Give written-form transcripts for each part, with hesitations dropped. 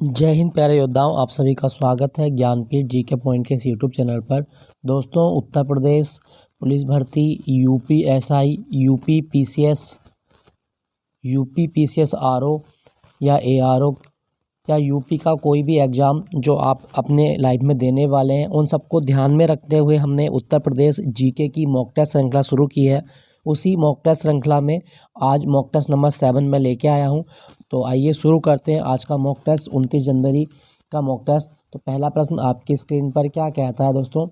जय हिंद प्यारे योद्धाओं, आप सभी का स्वागत है ज्ञानपीठ जीके पॉइंट के इस यूट्यूब चैनल पर। दोस्तों, उत्तर प्रदेश पुलिस भर्ती, UP SI, UP PCS RO या एआरओ या यूपी का कोई भी एग्ज़ाम जो आप अपने लाइफ में देने वाले हैं, उन सबको ध्यान में रखते हुए हमने उत्तर प्रदेश जीके की मॉक टेस्ट श्रृंखला शुरू की है। उसी मॉक टेस्ट श्रृंखला में आज मॉक टेस्ट नंबर 7 में लेके आया हूं। तो आइए शुरू करते हैं आज का मॉक टेस्ट, 29 जनवरी का मॉक टेस्ट। तो पहला प्रश्न आपकी स्क्रीन पर क्या कहता है दोस्तों?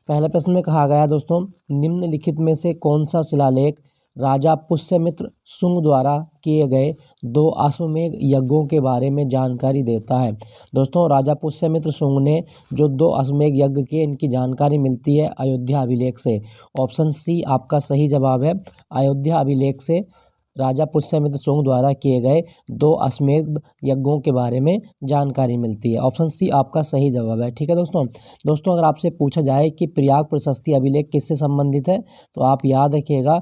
पहले प्रश्न में कहा गया है दोस्तों, निम्नलिखित में से कौन सा शिलालेख राजा पुष्यमित्र शुंग द्वारा किए गए 2 अश्वमेध यज्ञों के बारे में जानकारी देता है? दोस्तों, राजा पुष्यमित्र शुंग ने जो 2 अश्वमेध यज्ञ किए, इनकी जानकारी मिलती है अयोध्या अभिलेख से। ऑप्शन सी आपका सही जवाब है। अयोध्या अभिलेख से राजा पुष्यमित्र शुंग द्वारा किए गए 2 अश्वमेध यज्ञों के बारे में जानकारी मिलती है। ऑप्शन सी आपका सही जवाब है। ठीक है दोस्तों, अगर आपसे पूछा जाए कि प्रयाग प्रशस्ति अभिलेख किससे संबंधित है, तो आप याद रखिएगा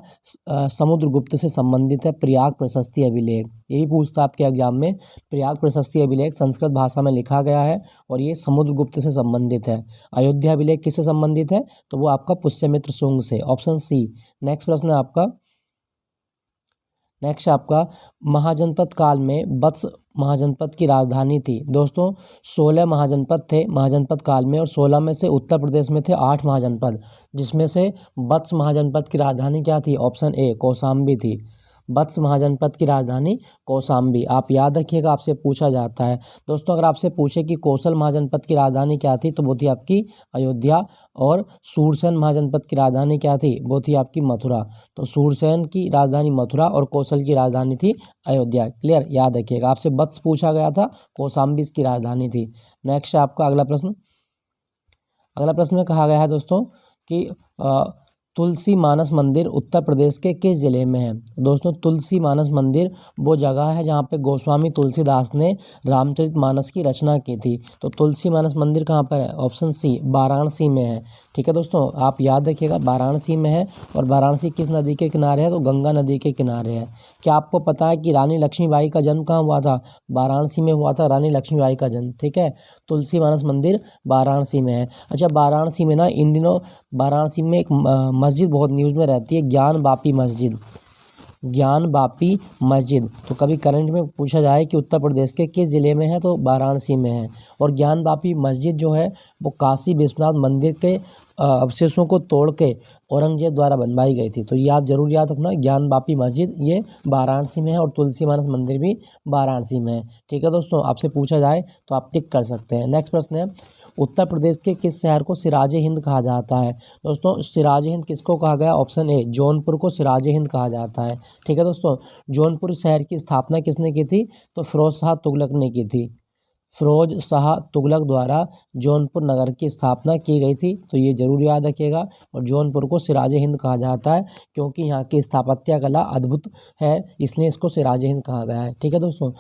समुद्रगुप्त से संबंधित है प्रयाग प्रशस्ति अभिलेख। यही पूछता आपके एग्जाम में। प्रयाग प्रशस्ति अभिलेख संस्कृत भाषा में लिखा गया है और ये समुद्रगुप्त से संबंधित है। अयोध्या अभिलेख किससे संबंधित है, तो वो आपका पुष्यमित्र शुंग से। Option C. नेक्स्ट प्रश्न है आपका महाजनपद काल में वत्स महाजनपद की राजधानी थी। दोस्तों, 16 महाजनपद थे महाजनपद काल में, और 16 में से उत्तर प्रदेश में थे 8 महाजनपद, जिसमें से वत्स महाजनपद की राजधानी क्या थी? ऑप्शन ए कौशाम्बी थी। वत्स महाजनपद की राजधानी कौशाम्बी। आप याद रखिएगा, आपसे पूछा जाता है। दोस्तों, अगर आपसे पूछे कि कौशल महाजनपद की राजधानी क्या थी, तो वो थी आपकी अयोध्या। और सूरसेन महाजनपद की राजधानी क्या थी? वो थी आपकी मथुरा। तो सूरसेन की राजधानी मथुरा और कौशल की राजधानी थी अयोध्या। क्लियर, याद रखिएगा। आपसे वत्स पूछा गया था, कौशाम्बी इसकी राजधानी थी। नेक्स्ट है आपका अगला प्रश्न में कहा गया है दोस्तों कि तुलसी मानस मंदिर उत्तर प्रदेश के किस जिले में है? दोस्तों, तुलसी मानस मंदिर वो जगह है जहाँ पे गोस्वामी तुलसीदास ने रामचरितमानस की रचना की थी। तो तुलसी मानस मंदिर कहाँ पर है? ऑप्शन सी वाराणसी में है। ठीक है दोस्तों, आप याद रखिएगा वाराणसी में है। और वाराणसी किस नदी के किनारे है? तो गंगा नदी के किनारे है। क्या आपको पता है कि रानी लक्ष्मीबाई का जन्म कहाँ हुआ था? वाराणसी में हुआ था रानी लक्ष्मीबाई का जन्म। ठीक है, तुलसी मानस मंदिर वाराणसी में है। अच्छा, वाराणसी में ना इन दिनों वाराणसी में एक मस्जिद बहुत न्यूज़ में रहती है, ज्ञान वापी मस्जिद। तो कभी करंट में पूछा जाए कि उत्तर प्रदेश के किस ज़िले में है, तो वाराणसी में है। और ज्ञान वापी मस्जिद जो है वो काशी विश्वनाथ मंदिर के अवशेषों को तोड़ के औरंगजेब द्वारा बनवाई गई थी। तो ये आप जरूर याद रखना, ज्ञान वापी मस्जिद ये वाराणसी में है और तुलसी मानस मंदिर भी वाराणसी में है। ठीक है दोस्तों, आपसे पूछा जाए तो आप टिक कर सकते हैं। नेक्स्ट प्रश्न है, उत्तर प्रदेश के किस शहर को सिराजे हिंद कहा जाता है? दोस्तों, सिराजे हिंद किसको कहा गया? ऑप्शन ए जौनपुर को सिराजे हिंद कहा जाता है। ठीक है दोस्तों, जौनपुर शहर की स्थापना किसने की थी? तो फिरोज शाह तुगलक ने की थी। फिरोज शाह तुगलक द्वारा जौनपुर नगर की स्थापना की गई थी। तो ये जरूर याद रखिएगा। और जौनपुर को सिराजे हिंद कहा जाता है क्योंकि यहाँ की स्थापत्य कला अद्भुत है, इसलिए इसको सिराजे हिंद कहा गया है। ठीक है दोस्तों,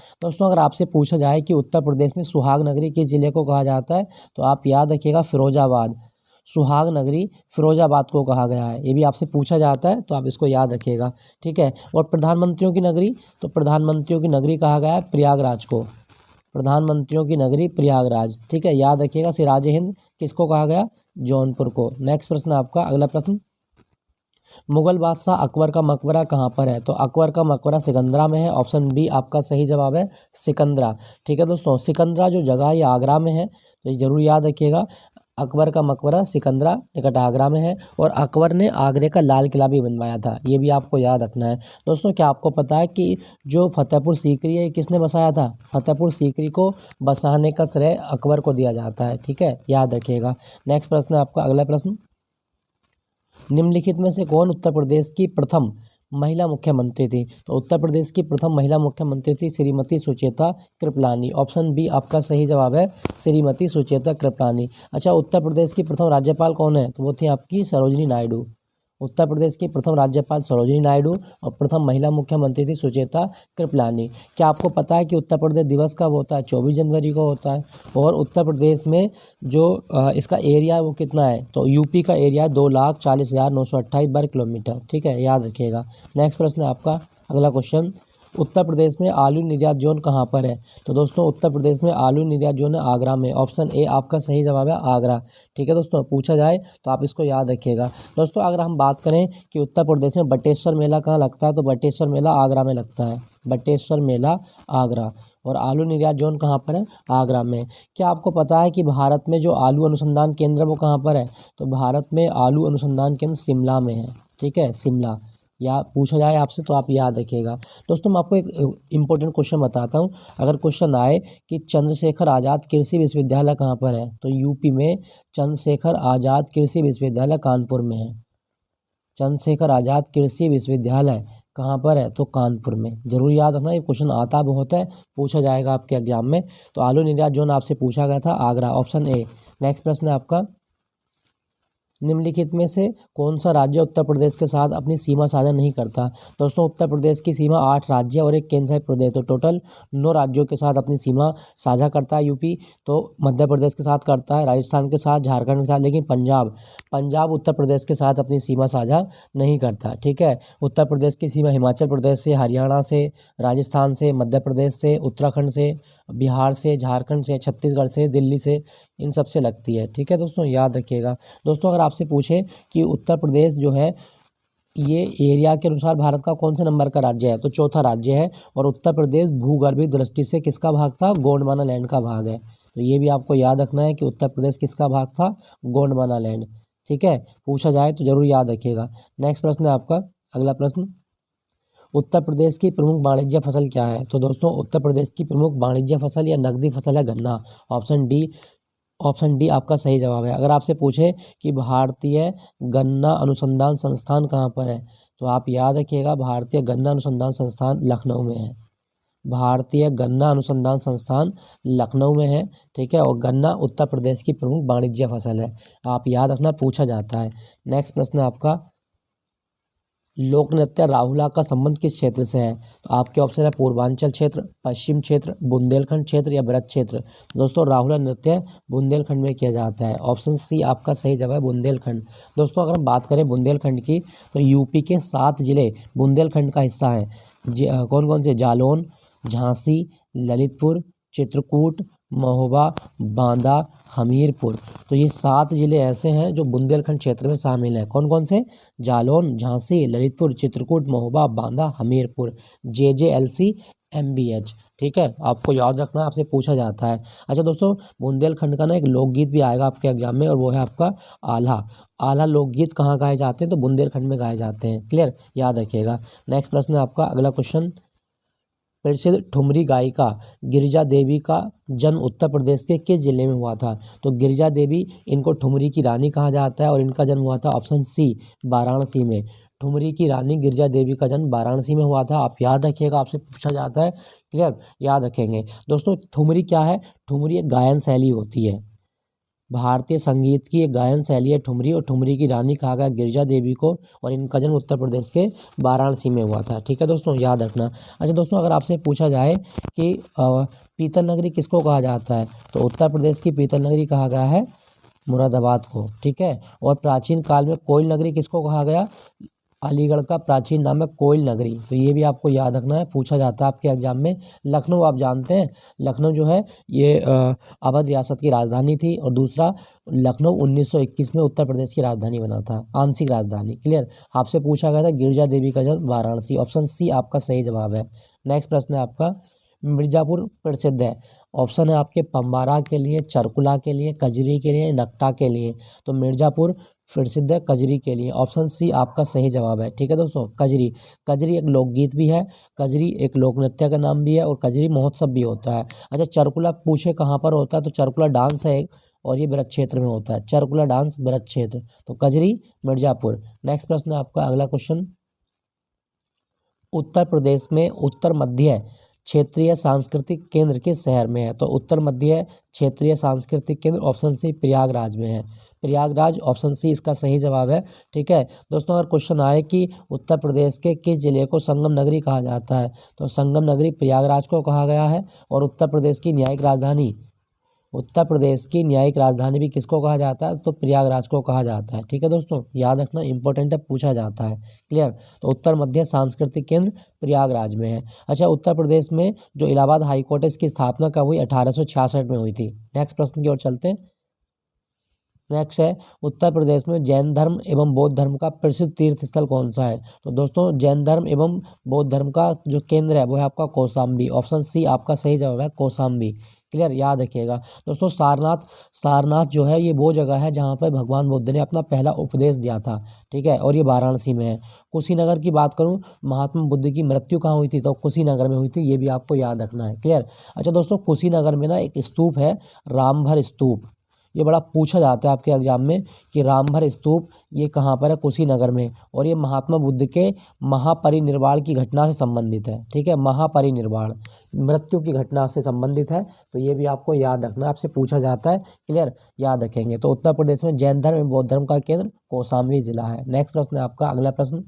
अगर आपसे पूछा जाए कि उत्तर प्रदेश में सुहाग नगरी किस जिले को कहा जाता है, तो आप याद रखिएगा फिरोजाबाद। सुहाग नगरी फिरोजाबाद को कहा गया है। ये भी आपसे पूछा जाता है, तो आप इसको याद रखिएगा। ठीक है, और प्रधानमंत्रियों की नगरी, तो प्रधानमंत्रियों की नगरी कहा गया है प्रयागराज को। प्रधानमंत्रियों की नगरी प्रयागराज। ठीक है, याद रखिएगा। सिराजे हिंद किसको कहा गया? जौनपुर को। नेक्स्ट प्रश्न आपका अगला प्रश्न, मुगल बादशाह अकबर का मकबरा कहाँ पर है? तो अकबर का मकबरा सिकंदरा में है। ऑप्शन बी आपका सही जवाब है, सिकंदरा। ठीक है दोस्तों, सिकंदरा जो जगह है ये आगरा में है, तो ये जरूर याद रखिएगा। अकबर का मकबरा सिकंदरा निकट आगरा में है। और अकबर ने आगरे का लाल किला भी बनवाया था, ये भी आपको याद रखना है। दोस्तों, क्या आपको पता है कि जो फतेहपुर सीकरी है किसने बसाया था? फतेहपुर सीकरी को बसाने का श्रेय अकबर को दिया जाता है। ठीक है, याद रखिएगा। नेक्स्ट प्रश्न है आपका अगला प्रश्न, निम्नलिखित में से कौन उत्तर प्रदेश की प्रथम महिला मुख्यमंत्री थी? तो उत्तर प्रदेश की प्रथम महिला मुख्यमंत्री थी श्रीमती सुचेता कृपलानी। ऑप्शन बी आपका सही जवाब है, श्रीमती सुचेता कृपलानी। अच्छा, उत्तर प्रदेश की प्रथम राज्यपाल कौन है? तो वो थी आपकी सरोजिनी नायडू। उत्तर प्रदेश की प्रथम राज्यपाल सरोजिनी नायडू और प्रथम महिला मुख्यमंत्री थी सुचेता कृपलानी। क्या आपको पता है कि उत्तर प्रदेश दिवस कब होता है? 24 जनवरी को होता है। और उत्तर प्रदेश में जो इसका एरिया है वो कितना है? तो यूपी का एरिया है 2,40,928 वर्ग किलोमीटर। ठीक है, याद रखिएगा। नेक्स्ट प्रश्न है आपका अगला क्वेश्चन, उत्तर प्रदेश में आलू निर्यात जोन कहाँ पर है? तो दोस्तों उत्तर प्रदेश में आलू निर्यात जोन है आगरा में। ऑप्शन ए आपका सही जवाब है आगरा। ठीक है दोस्तों, पूछा जाए तो आप इसको याद रखिएगा। दोस्तों अगर हम बात करें कि उत्तर प्रदेश में बटेश्वर मेला कहाँ लगता है, तो बटेश्वर मेला आगरा में लगता है। बटेश्वर मेला आगरा। और आलू निर्यात जोन कहाँ पर है? आगरा में। क्या आपको पता है कि भारत में जो आलू अनुसंधान केंद्र है वो कहाँ पर है? तो भारत में आलू अनुसंधान केंद्र शिमला में है। ठीक है, शिमला। या पूछा जाए आपसे तो आप याद रखिएगा। दोस्तों मैं आपको एक इम्पोर्टेंट क्वेश्चन बताता हूँ। अगर क्वेश्चन आए कि चंद्रशेखर आज़ाद कृषि विश्वविद्यालय कहाँ पर है, तो यूपी में चंद्रशेखर आज़ाद कृषि विश्वविद्यालय कानपुर में है। चंद्रशेखर आज़ाद कृषि विश्वविद्यालय कहाँ पर है? तो कानपुर में। जरूर याद रखना, ये क्वेश्चन आता बहुत है, पूछा जाएगा आपके एग्जाम में। तो आलू निर्यात जोन आपसे पूछा गया था आगरा, ऑप्शन ए। नेक्स्ट प्रश्न है आपका, निम्नलिखित में से कौन सा राज्य उत्तर प्रदेश के साथ अपनी सीमा साझा नहीं करता? दोस्तों उत्तर प्रदेश की सीमा 8 राज्य और एक केंद्र शासित प्रदेश, तो टोटल 9 राज्यों के साथ अपनी सीमा साझा करता है यूपी। तो मध्य प्रदेश के साथ करता है, राजस्थान के साथ, झारखंड के साथ, लेकिन पंजाब उत्तर प्रदेश के साथ अपनी सीमा साझा नहीं करता। ठीक है, उत्तर प्रदेश की सीमा हिमाचल प्रदेश से, हरियाणा से, राजस्थान से, मध्य प्रदेश से, उत्तराखंड से, बिहार से, झारखंड से, छत्तीसगढ़ से, दिल्ली से, इन सब से लगती है। ठीक है दोस्तों, याद रखिएगा। दोस्तों अगर आपसे पूछे कि उत्तर प्रदेश जो है ये एरिया के अनुसार भारत का कौन से नंबर का राज्य है, तो चौथा राज्य है। और उत्तर प्रदेश भूगर्भीय दृष्टि से किसका भाग था? गोंडवाना लैंड का भाग है। तो ये भी आपको याद रखना है कि उत्तर प्रदेश किसका भाग था? गोंडवाना लैंड। ठीक है, पूछा जाए तो जरूर याद रखिएगा। नेक्स्ट प्रश्न है आपका, अगला प्रश्न, उत्तर प्रदेश की प्रमुख वाणिज्य फसल क्या है? तो दोस्तों उत्तर प्रदेश की प्रमुख वाणिज्य फसल या नकदी फसल है गन्ना। ऑप्शन डी आपका सही जवाब है। अगर आपसे पूछे कि भारतीय गन्ना अनुसंधान संस्थान कहाँ पर है, तो आप याद रखिएगा भारतीय गन्ना अनुसंधान संस्थान लखनऊ में है। भारतीय गन्ना अनुसंधान संस्थान लखनऊ में है। ठीक है, और गन्ना उत्तर प्रदेश की प्रमुख वाणिज्य फसल है, आप याद रखना, पूछा जाता है। नेक्स्ट प्रश्न है आपका, लोक नृत्य राहुला का संबंध किस क्षेत्र से है? तो आपके ऑप्शन है पूर्वांचल क्षेत्र, पश्चिम क्षेत्र, बुंदेलखंड क्षेत्र या ब्रज क्षेत्र। दोस्तों राहुला नृत्य बुंदेलखंड में किया जाता है। ऑप्शन सी आपका सही जवाब है बुंदेलखंड। दोस्तों अगर हम बात करें बुंदेलखंड की, तो यूपी के 7 जिले बुंदेलखंड का हिस्सा हैं। कौन कौन से? जालौन, झांसी, ललितपुर, चित्रकूट, महोबा, बांदा, हमीरपुर। तो ये 7 जिले ऐसे हैं जो बुंदेलखंड क्षेत्र में शामिल हैं। कौन कौन से? जालौन, झांसी, ललितपुर, चित्रकूट, महोबा, बांदा, हमीरपुर। JJLC MBH। ठीक है, आपको याद रखना, आपसे पूछा जाता है। अच्छा दोस्तों, बुंदेलखंड का ना एक लोकगीत भी आएगा आपके एग्जाम में, और वो है आपका आल्हा। आल्हा लोकगीत कहाँ गाए जाते हैं? तो बुंदेलखंड में गाए जाते हैं। क्लियर, याद रखिएगा। नेक्स्ट प्रश्न है आपका, अगला क्वेश्चन, प्रसिद्ध ठुमरी गायिका गिरिजा देवी का जन्म उत्तर प्रदेश के किस जिले में हुआ था? तो गिरिजा देवी, इनको ठुमरी की रानी कहा जाता है, और इनका जन्म हुआ था ऑप्शन सी वाराणसी में। ठुमरी की रानी गिरिजा देवी का जन्म वाराणसी में हुआ था, आप याद रखिएगा, आपसे पूछा जाता है। क्लियर, याद रखेंगे। दोस्तों ठुमरी क्या है? ठुमरी एक गायन शैली होती है, भारतीय संगीत की एक गायन शैली है ठुमरी, और ठुमरी की रानी कहा गया गिरिजा देवी को, और इनका जन्म उत्तर प्रदेश के वाराणसी में हुआ था। ठीक है दोस्तों, याद रखना। अच्छा दोस्तों, अगर आपसे पूछा जाए कि पीतल नगरी किसको कहा जाता है, तो उत्तर प्रदेश की पीतल नगरी कहा गया है मुरादाबाद को। ठीक है, और प्राचीन काल में कोयल नगरी किसको कहा गया? अलीगढ़ का प्राचीन नाम है कोयल नगरी। तो ये भी आपको याद रखना है, पूछा जाता है आपके एग्जाम में। लखनऊ आप जानते हैं, लखनऊ जो है ये अवध रियासत की राजधानी थी, और दूसरा लखनऊ 1921 में उत्तर प्रदेश की राजधानी बना था, आंशिक राजधानी। क्लियर, आपसे पूछा गया था गिरिजा देवी का जन्म वाराणसी। ऑप्शन सी आपका सही जवाब है। नेक्स्ट प्रश्न है आपका, मिर्ज़ापुर प्रसिद्ध है। ऑप्शन है आपके पंबारा के लिए, चरकुला के लिए, कजरी के लिए, नकटा के लिए। तो मिर्ज़ापुर प्रसिद्ध है कजरी के लिए, ऑप्शन सी आपका सही जवाब है। ठीक है दोस्तों, कजरी। कजरी एक लोकगीत भी है, कजरी एक लोक नृत्य का नाम भी है, और कजरी महोत्सव भी होता है। अच्छा, चरकुला पूछे कहाँ पर होता है, तो चरकुला डांस है एक, और ये ब्रज क्षेत्र में होता है। चरकुला डांस ब्रज क्षेत्र, तो कजरी मिर्ज़ापुर। नेक्स्ट प्रश्न है आपका, अगला क्वेश्चन, उत्तर प्रदेश में उत्तर मध्य क्षेत्रीय सांस्कृतिक केंद्र किस शहर में है? तो उत्तर मध्य क्षेत्रीय सांस्कृतिक केंद्र ऑप्शन सी प्रयागराज में है। प्रयागराज, ऑप्शन सी इसका सही जवाब है। ठीक है दोस्तों, अगर क्वेश्चन आए कि उत्तर प्रदेश के किस जिले को संगम नगरी कहा जाता है, तो संगम नगरी प्रयागराज को कहा गया है। और उत्तर प्रदेश की न्यायिक राजधानी उत्तर प्रदेश की न्यायिक राजधानी भी किसको कहा जाता है, तो प्रयागराज को कहा जाता है। ठीक है दोस्तों, याद रखना, इंपॉर्टेंट है, पूछा जाता है। क्लियर। तो उत्तर मध्य सांस्कृतिक केंद्र प्रयागराज में है। अच्छा, उत्तर प्रदेश में जो इलाहाबाद हाई कोर्ट है इसकी स्थापना कब हुई, 1866 में हुई थी। नेक्स्ट प्रश्न की ओर चलते हैं। नेक्स्ट है, उत्तर प्रदेश में जैन धर्म एवं बौद्ध धर्म का प्रसिद्ध तीर्थ स्थल कौन सा है। तो दोस्तों जैन धर्म एवं बौद्ध धर्म का जो केंद्र है वो है आपका कौशाम्बी। ऑप्शन सी आपका सही जवाब है, कौशाम्बी। क्लियर, याद रखिएगा दोस्तों। सारनाथ जो है ये वो जगह है जहाँ पर भगवान बुद्ध ने अपना पहला उपदेश दिया था। ठीक है, और ये वाराणसी में है। कुशीनगर की बात करूँ, महात्मा बुद्ध की मृत्यु कहाँ हुई थी, तो कुशीनगर में हुई थी। ये भी आपको याद रखना है। क्लियर। अच्छा दोस्तों, कुशीनगर में ना एक स्तूप है, रामभर स्तूप। ये बड़ा पूछा जाता है आपके एग्जाम में कि रामभर स्तूप ये कहाँ पर है, कुशीनगर में। और ये महात्मा बुद्ध के महापरिनिर्वाण की घटना से संबंधित है। ठीक है, महापरिनिर्वाण मृत्यु की घटना से संबंधित है। तो ये भी आपको याद रखना, आपसे पूछा जाता है। क्लियर, याद रखेंगे। तो उत्तर प्रदेश में जैन धर्म एवं बौद्ध धर्म का केंद्र कौशाम्बी जिला है। नेक्स्ट प्रश्न है आपका, अगला प्रश्न,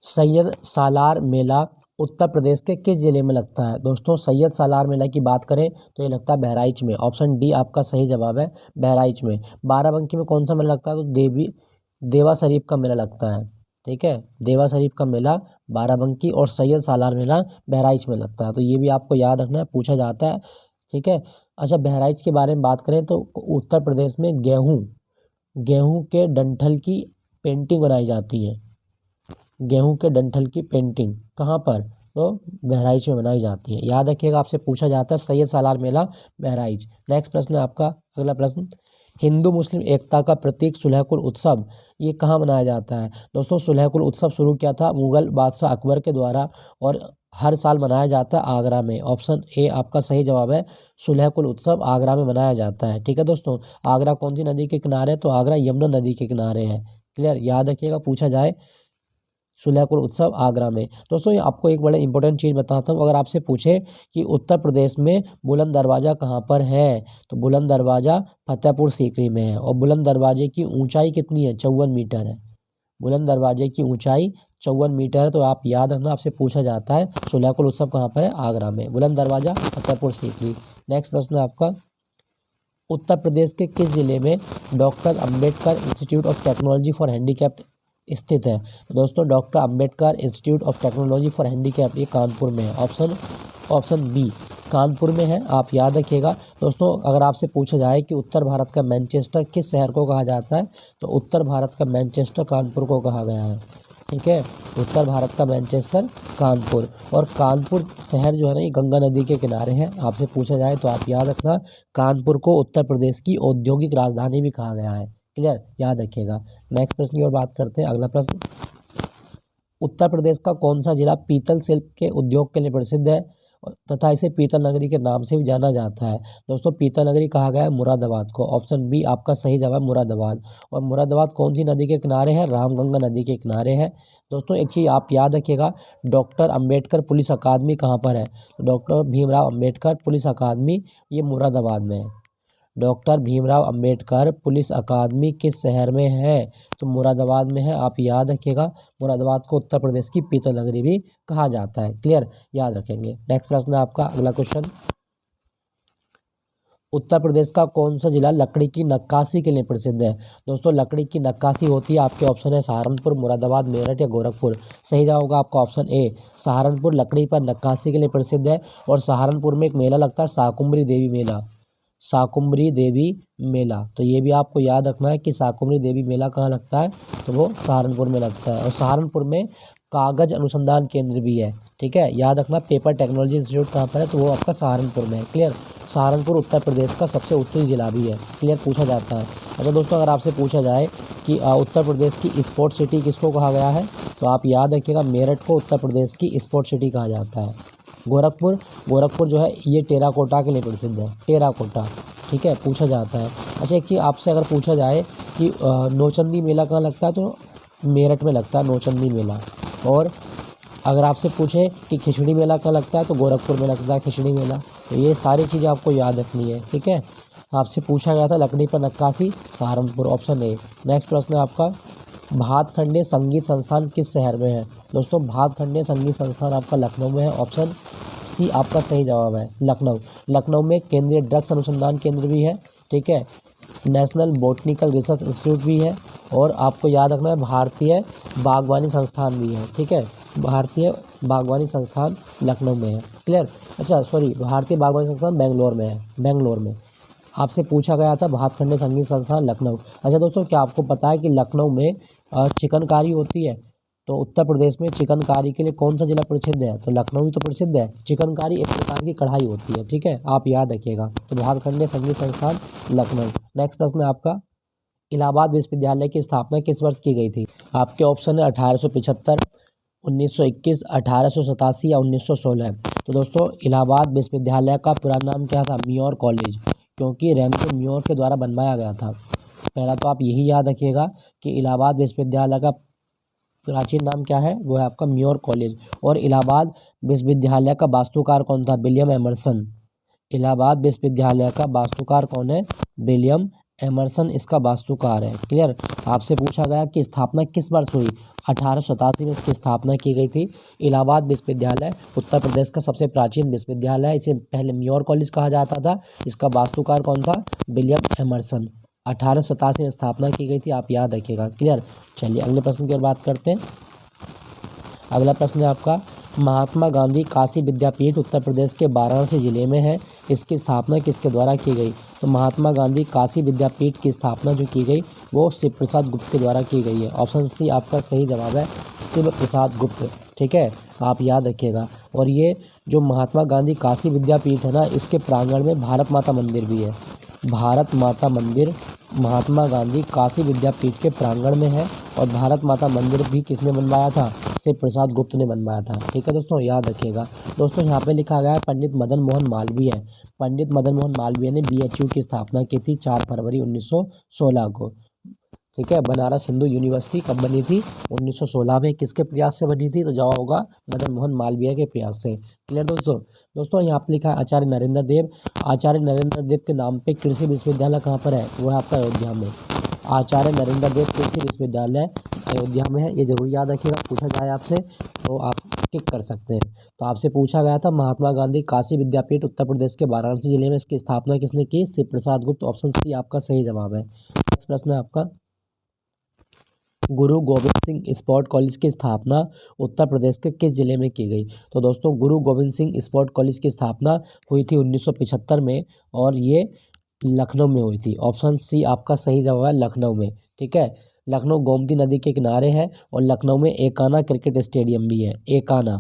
सैयद सालार मेला उत्तर प्रदेश के किस जिले में लगता है। दोस्तों सैयद सालार मेला की बात करें तो ये लगता है बहराइच में। ऑप्शन डी आपका सही जवाब है, बहराइच में। बाराबंकी में कौन सा मेला लगता है, तो देवा शरीफ का मेला लगता है। ठीक है, देवा शरीफ का मेला बाराबंकी और सैयद सालार मेला बहराइच में लगता है। तो ये भी आपको याद रखना है, पूछा जाता है। ठीक है। अच्छा, बहराइच के बारे में बात करें तो उत्तर प्रदेश में गेहूँ के डंठल की पेंटिंग बनाई जाती है। गेहूं के डंठल की पेंटिंग कहाँ पर, तो बहराइच में बनाई जाती है। याद रखिएगा, आपसे पूछा जाता है सैयद सालार मेला बहराइच। नेक्स्ट प्रश्न है आपका, अगला प्रश्न, हिंदू मुस्लिम एकता का प्रतीक सुलहकुल उत्सव ये कहाँ मनाया जाता है। दोस्तों सुलहकुल उत्सव शुरू किया था मुगल बादशाह अकबर के द्वारा और हर साल मनाया जाता है आगरा में। ऑप्शन ए आपका सही जवाब है, सुलहकुल उत्सव आगरा में मनाया जाता है। ठीक है दोस्तों, आगरा कौन सी नदी के किनारे है, तो आगरा यमुना नदी के किनारे है। क्लियर, याद रखिएगा, पूछा जाए सुलहकुल उत्सव आगरा में। दोस्तों ये आपको एक बड़ा इंपॉर्टेंट चीज़ बताता हूँ, अगर आपसे पूछे कि उत्तर प्रदेश में बुलंद दरवाज़ा कहाँ पर है, तो बुलंद दरवाज़ा फतेहपुर सीकरी में है। और बुलंद दरवाजे की ऊंचाई कितनी है, 54 मीटर है। बुलंद दरवाजे की ऊंचाई 54 मीटर है। तो आप याद रखना, आपसे पूछा जाता है सुलहकुल उत्सव कहाँ पर है, आगरा में। बुलंद दरवाज़ा फतेहपुर सीकरी। नेक्स्ट प्रश्न है आपका, उत्तर प्रदेश के किस जिले में doctor Ambedkar institute of technology for handicapped स्थित है। तो दोस्तों doctor Ambedkar institute of technology for handicapped ये कानपुर में है। ऑप्शन बी कानपुर में है, आप याद रखिएगा। दोस्तों अगर आपसे पूछा जाए कि उत्तर भारत का मैनचेस्टर किस शहर को कहा जाता है, तो उत्तर भारत का मैनचेस्टर कानपुर को कहा गया है। ठीक है, उत्तर भारत का मैनचेस्टर कानपुर। और कानपुर शहर जो है ना ये गंगा नदी के किनारे है। आपसे पूछा जाए तो आप याद रखना, कानपुर को उत्तर प्रदेश की औद्योगिक राजधानी भी कहा गया है। क्लियर, याद रखिएगा। नेक्स्ट प्रश्न की ओर बात करते हैं, अगला प्रश्न, उत्तर प्रदेश का कौन सा जिला पीतल शिल्प के उद्योग के लिए प्रसिद्ध है तथा इसे पीतल नगरी के नाम से भी जाना जाता है। दोस्तों पीतल नगरी कहा गया है मुरादाबाद को। ऑप्शन बी आपका सही जवाब मुरादाबाद। और मुरादाबाद कौन सी नदी के किनारे है, रामगंगा नदी के किनारे है। दोस्तों एक चीज़ आप याद रखिएगा, डॉक्टर अंबेडकर पुलिस अकादमी कहाँ पर है, तो डॉक्टर भीमराव अंबेडकर पुलिस अकादमी ये मुरादाबाद में है। डॉक्टर भीमराव अंबेडकर पुलिस अकादमी किस शहर में है, तो मुरादाबाद में है। आप याद रखिएगा, मुरादाबाद को उत्तर प्रदेश की पीतल नगरी भी कहा जाता है। क्लियर, याद रखेंगे। नेक्स्ट प्रश्न है आपका, अगला क्वेश्चन, उत्तर प्रदेश का कौन सा जिला लकड़ी की नक्काशी के लिए प्रसिद्ध है। दोस्तों लकड़ी की नक्काशी होती है, आपके ऑप्शन है सहारनपुर, मुरादाबाद, मेरठ या गोरखपुर। सही जवाब होगा आपका ऑप्शन ए, सहारनपुर लकड़ी पर नक्काशी के लिए प्रसिद्ध है। और सहारनपुर में एक मेला लगता है शाकुंभरी देवी मेला, शाकुंभरी देवी मेला। तो ये भी आपको याद रखना है कि शाकुंभरी देवी मेला कहाँ लगता है, तो वो सहारनपुर में लगता है। और सहारनपुर में कागज़ अनुसंधान केंद्र भी है। ठीक है, याद रखना, पेपर टेक्नोलॉजी इंस्टीट्यूट कहाँ पर है, तो वो आपका सहारनपुर में है। क्लियर, सहारनपुर उत्तर प्रदेश का सबसे उत्तरी जिला भी है। क्लियर, पूछा जाता है। अच्छा दोस्तों अगर आपसे पूछा जाए कि उत्तर प्रदेश की स्पोर्ट्स सिटी किसको कहा गया है, तो आप याद रखिएगा मेरठ को उत्तर प्रदेश की स्पोर्ट्स सिटी कहा जाता है। गोरखपुर जो है ये टेराकोटा के लिए प्रसिद्ध है, टेराकोटा। ठीक है, पूछा जाता है। अच्छा एक चीज़ आपसे अगर पूछा जाए कि नौचंदी मेला कहाँ लगता है, तो मेरठ में लगता है नौचंदी मेला। और अगर आपसे पूछे कि खिचड़ी मेला कहाँ लगता है, तो गोरखपुर में लगता है खिचड़ी मेला। तो ये सारी चीज़ें आपको याद रखनी है। ठीक है, आपसे पूछा गया था लकड़ी पर नक्काशी, सहारनपुर, ऑप्शन ए। नेक्स्ट प्रश्न है आपका, भातखंडे संगीत संस्थान किस शहर में है। दोस्तों भातखंडे संगीत संस्थान आपका लखनऊ में है। ऑप्शन सी आपका सही जवाब है लखनऊ। लखनऊ में केंद्रीय ड्रग्स अनुसंधान केंद्र भी है, ठीक है, नेशनल बॉटनिकल रिसर्च इंस्टीट्यूट भी है, और आपको याद रखना है भारतीय बागवानी संस्थान भी है, ठीक है, भारतीय बागवानी संस्थान लखनऊ में है। क्लियर। अच्छा सॉरी, भारतीय बागवानी संस्थान बेंगलोर में है, बेंगलोर में। आपसे पूछा गया था भातखंडे संगीत संस्थान लखनऊ। अच्छा दोस्तों, क्या आपको पता है कि लखनऊ में चिकनकारी होती है? तो उत्तर प्रदेश में चिकनकारी के लिए कौन सा जिला प्रसिद्ध है? तो लखनऊ ही तो प्रसिद्ध है। चिकनकारी एक प्रकार की कढ़ाई होती है, ठीक है, आप याद रखिएगा। तो भातखंडे संगीत संस्थान लखनऊ। नेक्स्ट प्रश्न है आपका, इलाहाबाद विश्वविद्यालय की स्थापना किस वर्ष की गई थी? आपके ऑप्शन है 1875, 1921, 1887 या 1916। तो दोस्तों इलाहाबाद विश्वविद्यालय का पूरा नाम क्या था? म्योर कॉलेज, क्योंकि रेमसे म्योर के द्वारा बनवाया गया था। पहला तो आप यही याद रखिएगा कि इलाहाबाद विश्वविद्यालय का प्राचीन नाम क्या है, वो है आपका म्योर कॉलेज। और इलाहाबाद विश्वविद्यालय का वास्तुकार कौन था? William Emerson. इलाहाबाद विश्वविद्यालय का वास्तुकार कौन है? विलियम एमर्सन इसका वास्तुकार है। क्लियर। आपसे पूछा गया कि स्थापना किस वर्ष हुई? 1887 में इसकी स्थापना की गई थी। इलाहाबाद विश्वविद्यालय उत्तर प्रदेश का सबसे प्राचीन विश्वविद्यालय है। इसे पहले म्योर कॉलेज कहा जाता था। इसका वास्तुकार कौन था? William Emerson. 1887 में स्थापना की गई थी, आप याद रखिएगा। क्लियर। चलिए अगले प्रश्न की ओर बात करते हैं। अगला प्रश्न है आपका, महात्मा गांधी काशी विद्यापीठ उत्तर प्रदेश के वाराणसी जिले में है। इसकी स्थापना किसके द्वारा की गई? तो महात्मा गांधी काशी विद्यापीठ की स्थापना जो की गई वो शिव प्रसाद गुप्त के द्वारा की गई है। ऑप्शन सी आपका सही जवाब है, शिव प्रसाद गुप्त, ठीक है, आप याद रखिएगा। और ये जो महात्मा गांधी काशी विद्यापीठ है ना, इसके प्रांगण में भारत माता मंदिर भी है। भारत माता मंदिर महात्मा गांधी काशी विद्यापीठ के प्रांगण में है। और भारत माता मंदिर भी किसने बनवाया था? शिव प्रसाद गुप्त ने बनवाया था, ठीक है दोस्तों, याद रखिएगा। दोस्तों यहाँ पे लिखा गया है पंडित मदन मोहन मालवीय। पंडित मदन मोहन मालवीय ने बीएचयू की स्थापना की थी 4 फरवरी 1916 को, ठीक है। बनारस हिंदू यूनिवर्सिटी कब बनी थी? 1916 में। किसके प्रयास से बनी थी? तो जवाब होगा मदन मोहन मालवीय के प्रयास से। क्लियर दोस्तों। दोस्तों यहाँ पे लिखा है आचार्य नरेंद्र देव। आचार्य नरेंद्र देव के नाम पे कृषि विश्वविद्यालय कहाँ पर है? वो है आपका अयोध्या में। आचार्य नरेंद्र देव कृषि विश्वविद्यालय अयोध्या में है, ये जरूर याद रखिएगा। पूछा जाए आपसे तो आप टिक कर सकते हैं। तो आपसे पूछा गया था महात्मा गांधी काशी विद्यापीठ उत्तर प्रदेश के वाराणसी जिले में, इसकी स्थापना किसने की? शिव प्रसाद गुप्त। ऑप्शन सी आपका सही जवाब है। नेक्स्ट प्रश्न है आपका, गुरु गोविंद सिंह स्पोर्ट कॉलेज की स्थापना उत्तर प्रदेश के किस जिले में की गई? तो दोस्तों गुरु गोविंद सिंह स्पोर्ट कॉलेज की स्थापना हुई थी 1975 में, और ये लखनऊ में हुई थी। ऑप्शन सी आपका सही जवाब है, लखनऊ में, ठीक है। लखनऊ गोमती नदी के किनारे है, और लखनऊ में एकाना क्रिकेट स्टेडियम भी है। एकाना,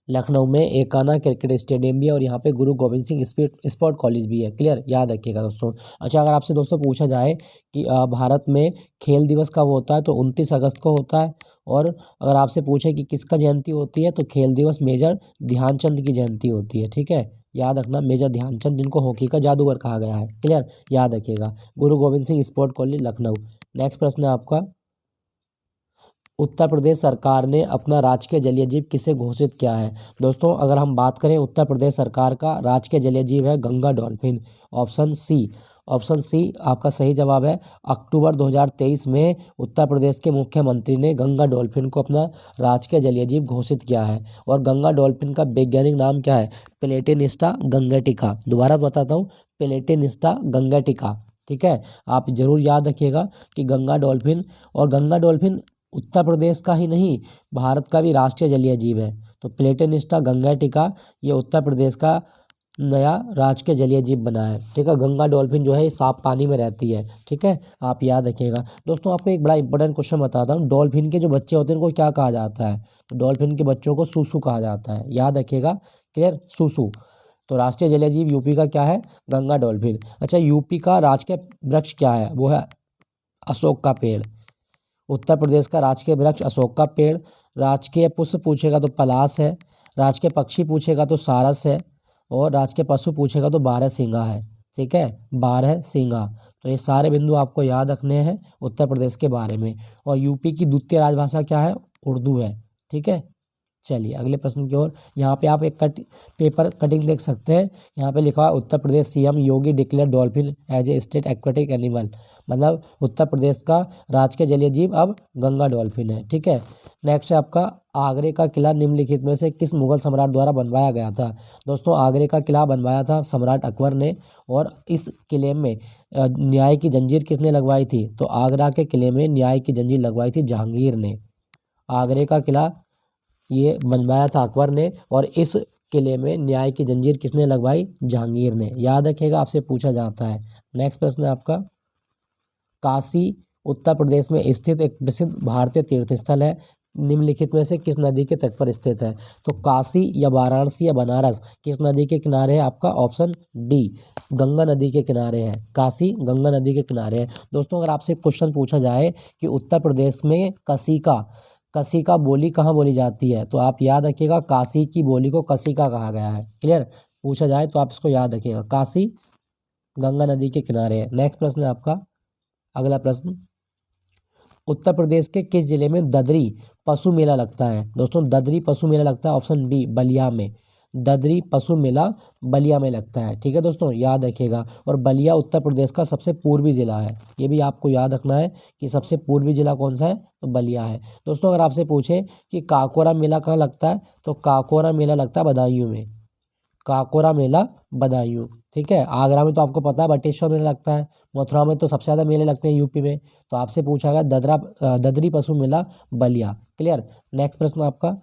लखनऊ में एकाना क्रिकेट स्टेडियम भी है, और यहाँ पे गुरु गोविंद सिंह स्पोर्ट कॉलेज भी है। क्लियर, याद रखिएगा दोस्तों। अच्छा, अगर आपसे दोस्तों पूछा जाए कि भारत में खेल दिवस कब होता है, तो 29 अगस्त को होता है। और अगर आपसे पूछे कि किसका जयंती होती है, तो खेल दिवस मेजर ध्यानचंद की जयंती होती है, ठीक है, याद रखना, मेजर ध्यानचंद, जिनको हॉकी का जादूगर कहा गया है। क्लियर, याद रखिएगा। गुरु Govind Singh sport college Lucknow. Next प्रश्न है आपका, उत्तर प्रदेश सरकार ने अपना राजकीय जलीय जीव किसे घोषित किया है? दोस्तों अगर हम बात करें उत्तर प्रदेश सरकार का राजकीय जलीय जीव है Ganga dolphin. Option C, option C आपका सही जवाब है। अक्टूबर 2023 में उत्तर प्रदेश के मुख्यमंत्री ने गंगा डॉल्फिन को अपना राजकीय जलीय जीव घोषित किया है। और गंगा डॉल्फिन का वैज्ञानिक नाम क्या है? प्लेटेनिस्टा गंगेटिका। दोबारा बताता हूँ, प्लेटेनिस्टा गंगेटिका, ठीक है। आप जरूर याद रखिएगा कि गंगा डॉल्फिन, और गंगा डॉल्फिन उत्तर प्रदेश का ही नहीं भारत का भी राष्ट्रीय जलीय जीव है। तो प्लेटेनिस्टा गंगेटिका ये उत्तर प्रदेश का नया राजकीय जलीय जीव बना है, ठीक है। गंगा डॉल्फिन जो है ये साफ पानी में रहती है, ठीक है, आप याद रखिएगा। दोस्तों आपको एक बड़ा इंपॉर्टेंट क्वेश्चन बताता हूँ, डॉल्फिन के जो बच्चे होते हैं उनको क्या कहा जाता है? तो डॉल्फिन के बच्चों को सूसू कहा जाता है, याद रखिएगा। क्लियर, सूसू। तो राष्ट्रीय जलीय जीव यूपी का क्या है? गंगा डॉल्फिन। अच्छा, यूपी का राजकीय वृक्ष क्या है? वो है अशोक का पेड़। उत्तर प्रदेश का राजकीय वृक्ष अशोक का पेड़। राजकीय पुष्प पूछेगा तो पलाश है। राजकीय पक्षी पूछेगा तो सारस है। और राजकीय पशु पूछेगा तो बारहसिंगा है, ठीक है, बारहसिंगा। तो ये सारे बिंदु आपको याद रखने हैं उत्तर प्रदेश के बारे में। और यूपी की द्वितीय राजभाषा क्या है? उर्दू है, ठीक है। चलिए अगले प्रश्न की ओर। यहाँ पे आप एक पेपर कटिंग देख सकते हैं। यहाँ पे लिखा है Uttar Pradesh CM Yogi declare dolphin as a state aquatic animal, मतलब उत्तर प्रदेश का राजकीय जलीय जीव अब गंगा डॉल्फिन है। ठीक है, नेक्स्ट है आपका आगरे का किला निम्नलिखित में से किस मुगल सम्राट द्वारा बनवाया गया था। दोस्तों आगरे का किला बनवाया था सम्राट अकबर ने, और इस किले में न्याय की जंजीर किसने लगवाई थी। तो आगरा के किले में न्याय की जंजीर लगवाई थी जहांगीर ने। आगरे का किला ये बनवाया था अकबर ने, और इस किले में न्याय की जंजीर किसने लगवाई, जहांगीर ने। याद रखिएगा, आपसे पूछा जाता है। नेक्स्ट प्रश्न है आपका, काशी उत्तर प्रदेश में स्थित एक प्रसिद्ध भारतीय तीर्थ स्थल है, निम्नलिखित में से किस नदी के तट पर स्थित है। तो काशी या वाराणसी या बनारस किस नदी के किनारे है, आपका ऑप्शन डी गंगा नदी के किनारे है। काशी गंगा नदी के किनारे है। दोस्तों अगर आपसे क्वेश्चन पूछा जाए कि उत्तर प्रदेश में कसिका बोली कहाँ बोली जाती है, तो आप याद रखिएगा काशी की बोली को कसिका कहा गया है। क्लियर, पूछा जाए तो आप इसको याद रखिएगा, काशी गंगा नदी के किनारे है। नेक्स्ट प्रश्न है आपका, अगला प्रश्न, उत्तर प्रदेश के किस जिले में ददरी पशु मेला लगता है। दोस्तों ददरी पशु मेला लगता है ऑप्शन बी बलिया में। ददरी पशु मेला बलिया में लगता है। ठीक है दोस्तों, याद रखिएगा। और बलिया उत्तर प्रदेश का सबसे पूर्वी जिला है, ये भी आपको याद रखना है कि सबसे पूर्वी जिला कौन सा है, तो बलिया है। दोस्तों अगर आपसे पूछे कि काकोरा मेला कहाँ लगता है, तो काकोरा मेला लगता है बदायूं में। काकोरा मेला बदायूं। ठीक है, आगरा में तो आपको पता है बटेश्वर मेला लगता है, मथुरा में तो सबसे ज़्यादा मेले लगते हैं यूपी में। तो आपसे पूछा गया ददरी पशु मेला बलिया। क्लियर। नेक्स्ट प्रश्न आपका,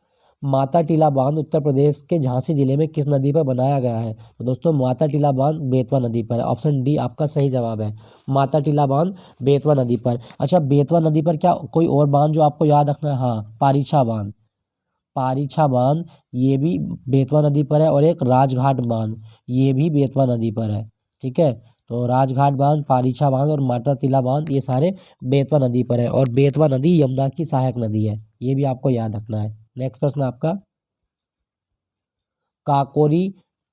माता टीला बांध उत्तर प्रदेश के झांसी जिले में किस नदी पर बनाया गया है। तो दोस्तों माता टीला बांध बेतवा नदी पर है, ऑप्शन डी आपका सही जवाब है। माता टीला बांध बेतवा नदी पर। अच्छा, बेतवा नदी पर क्या कोई और बांध जो आपको याद रखना है, हाँ पारीछा बांध। पारीछा बांध ये भी बेतवा नदी पर है, और एक राजघाट बांध ये भी बेतवा नदी पर है। ठीक है, तो राजघाट बांध, पारीछा बांध और माता टीला बांध ये सारे बेतवा नदी पर है, और बेतवा नदी यमुना की सहायक नदी है, ये भी आपको याद रखना है। नेक्स्ट प्रश्न आपका, काकोरी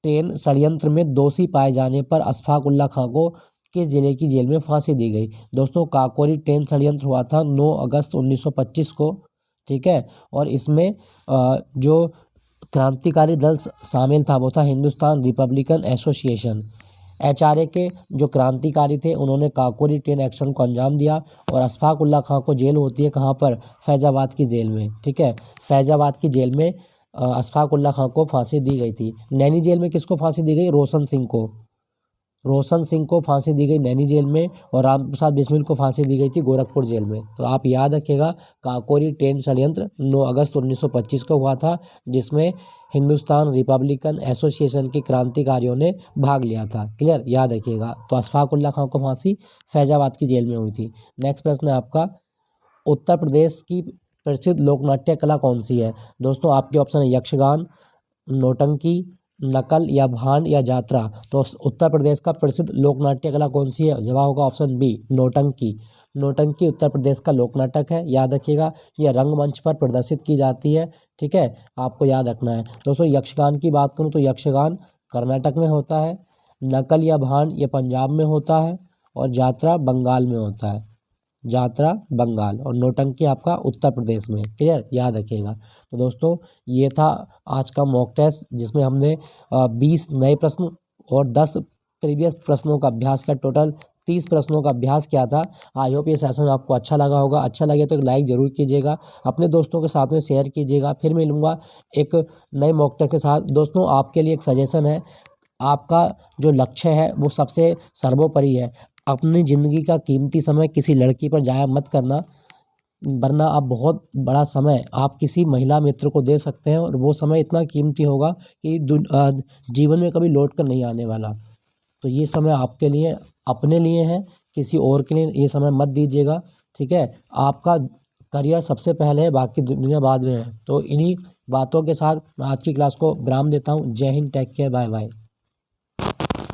ट्रेन षड्यंत्र में दोषी पाए जाने पर अशफाक उल्ला खां को किस जिले की जेल में फांसी दी गई। दोस्तों काकोरी ट्रेन षड्यंत्र हुआ था 9 अगस्त 1925 को। ठीक है, और इसमें जो क्रांतिकारी दल शामिल था वो था हिंदुस्तान रिपब्लिकन एसोसिएशन। HRA के जो क्रांतिकारी थे उन्होंने काकोरी ट्रेन एक्शन को अंजाम दिया, और अशफाक उल्ला खां को जेल होती है कहाँ पर, फैजाबाद की जेल में। ठीक है, फैजाबाद की जेल में अशफाक उल्ला खां को फांसी दी गई थी। नैनी जेल में किसको फांसी दी गई, रोशन सिंह को फांसी दी गई नैनी जेल में, और राम प्रसाद बिस्मिल को फांसी दी गई थी गोरखपुर जेल में। तो आप याद रखिएगा, काकोरी ट्रेन षड्यंत्र 9 अगस्त 1925 को हुआ था, जिसमें हिंदुस्तान रिपब्लिकन एसोसिएशन के क्रांतिकारियों ने भाग लिया था। क्लियर, याद रखिएगा। तो अशफाक उल्ला खां को फांसी फैजाबाद की जेल में हुई थी। नेक्स्ट प्रश्न है आपका, उत्तर प्रदेश की प्रसिद्ध लोकनाट्य कला कौन सी है। दोस्तों आपके ऑप्शन है यक्षगान, नौटंकी, नकल या भांड या जात्रा। तो उत्तर प्रदेश का प्रसिद्ध लोकनाट्य कला कौन सी है, जवाब होगा ऑप्शन बी नौटंकी। नौटंकी उत्तर प्रदेश का लोक नाटक है, याद रखिएगा। यह रंगमंच पर प्रदर्शित की जाती है। ठीक है, आपको याद रखना है। दोस्तों यक्षगान की बात करूँ तो यक्षगान कर्नाटक में होता है, नकल या भांड ये पंजाब में होता है, और जात्रा बंगाल में होता है। जात्रा बंगाल, और नौटंकी आपका उत्तर प्रदेश में। क्लियर, याद रखिएगा। तो दोस्तों ये था आज का मॉक टेस्ट, जिसमें हमने 20 नए प्रश्न और 10 प्रीवियस प्रश्नों का अभ्यास किया, टोटल 30 प्रश्नों का अभ्यास किया था। आई होप ये सेशन आपको अच्छा लगा होगा। अच्छा लगे तो एक लाइक ज़रूर कीजिएगा, अपने दोस्तों के साथ में शेयर कीजिएगा। फिर मिलूँगा एक नए मॉक टेस्ट के साथ। दोस्तों आपके लिए एक सजेशन है, आपका जो लक्ष्य है वो सबसे सर्वोपरि है। अपनी ज़िंदगी का कीमती समय किसी लड़की पर ज़ाया मत करना, वरना आप बहुत बड़ा समय आप किसी महिला मित्र को दे सकते हैं, और वो समय इतना कीमती होगा कि जीवन में कभी लौट कर नहीं आने वाला। तो ये समय आपके लिए, अपने लिए है, किसी और के लिए ये समय मत दीजिएगा। ठीक है, आपका करियर सबसे पहले है, बाकी दुनिया बाद में है। तो इन्हीं बातों के साथ मैं आज की क्लास को विराम देता हूँ। जय Hind, take care, bye bye.